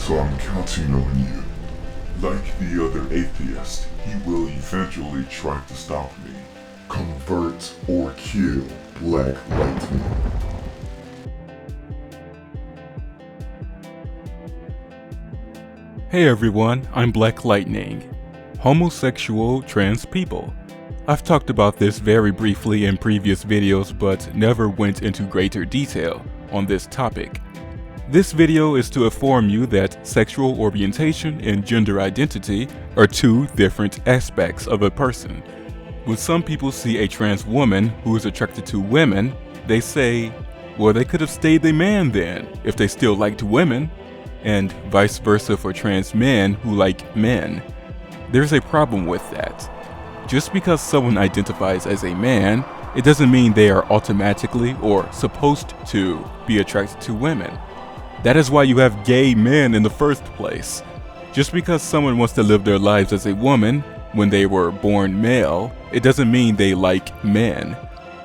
So I'm counting on you. Like the other atheist, he will eventually try to stop me. Convert or kill Black Lightning. Hey everyone, I'm Black Lightning. Homosexual Transpeople. I've talked about this very briefly in previous videos but never went into greater detail on this topic. This video is to inform you that sexual orientation and gender identity are two different aspects of a person. When some people see a trans woman who is attracted to women, they say, well, they could have stayed a man then if they still liked women, and vice versa for trans men who like men. There's a problem with that. Just because someone identifies as a man, it doesn't mean they are automatically or supposed to be attracted to women. That is why you have gay men in the first place. Just because someone wants to live their lives as a woman when they were born male, it doesn't mean they like men.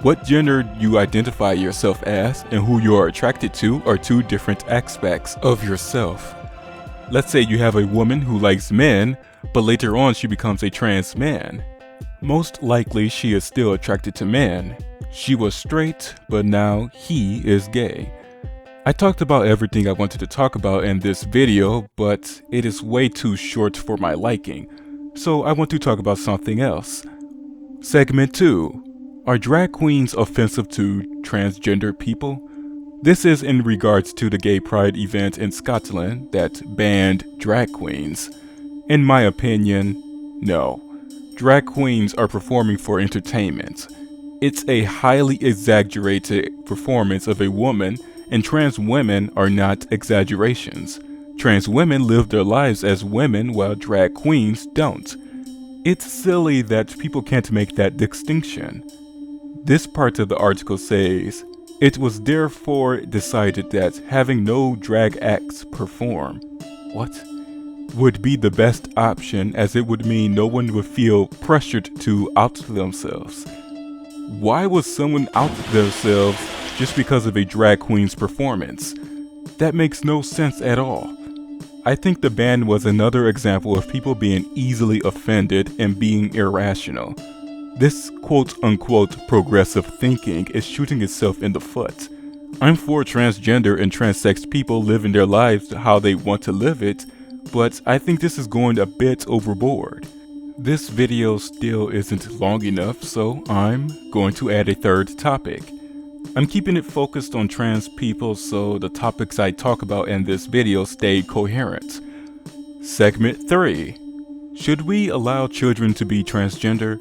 What gender you identify yourself as and who you are attracted to are two different aspects of yourself. Let's say you have a woman who likes men, but later on she becomes a trans man. Most likely she is still attracted to men. She was straight, but now he is gay. I talked about everything I wanted to talk about in this video, but it is way too short for my liking, so I want to talk about something else. Segment 2. Are drag queens offensive to transgender people? This is in regards to the gay pride event in Scotland that banned drag queens. In my opinion, no. Drag queens are performing for entertainment. It's a highly exaggerated performance of a woman, and trans women are not exaggerations. Trans women live their lives as women while drag queens don't. It's silly that people can't make that distinction. This part of the article says, it was therefore decided that having no drag acts perform would be the best option, as it would mean no one would feel pressured to out themselves. Why would someone out themselves just because of a drag queen's performance? That makes no sense at all. I think the ban was another example of people being easily offended and being irrational. This quote-unquote progressive thinking is shooting itself in the foot. I'm for transgender and transsex people living their lives how they want to live it, but I think this is going a bit overboard. This video still isn't long enough, so I'm going to add a third topic. I'm keeping it focused on trans people so the topics I talk about in this video stay coherent. Segment 3. Should we allow children to be transgender?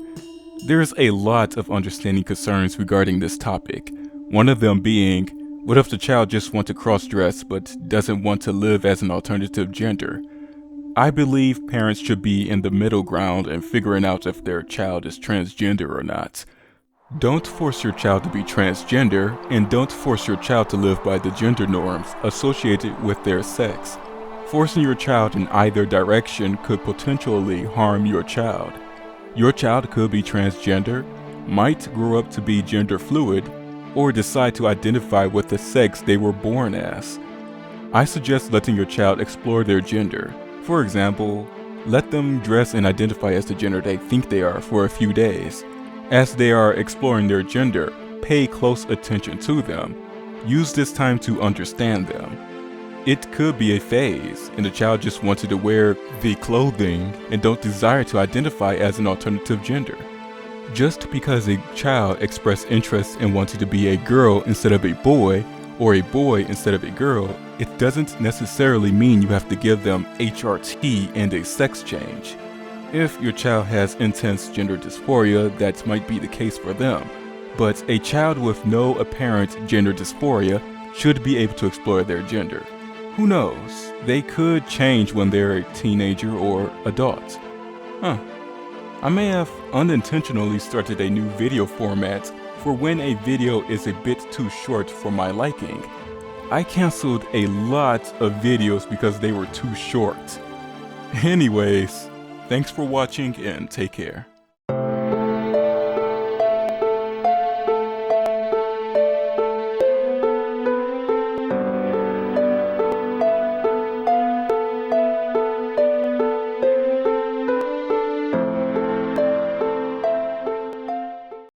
There's a lot of understanding concerns regarding this topic. One of them being, what if the child just wants to cross-dress but doesn't want to live as an alternative gender? I believe parents should be in the middle ground in figuring out if their child is transgender or not. Don't force your child to be transgender, and don't force your child to live by the gender norms associated with their sex. Forcing your child in either direction could potentially harm your child. Your child could be transgender, might grow up to be gender fluid, or decide to identify with the sex they were born as. I suggest letting your child explore their gender. For example, let them dress and identify as the gender they think they are for a few days. As they are exploring their gender, pay close attention to them. Use this time to understand them. It could be a phase, and the child just wanted to wear the clothing and don't desire to identify as an alternative gender. Just because a child expressed interest in wanting to be a girl instead of a boy, or a boy instead of a girl, it doesn't necessarily mean you have to give them HRT and a sex change. If your child has intense gender dysphoria, that might be the case for them, but a child with no apparent gender dysphoria should be able to explore their gender. Who knows, they could change when they're a teenager or adult. I may have unintentionally started a new video format for when a video is a bit too short for my liking. I canceled a lot of videos because they were too short. Anyways, thanks for watching and take care.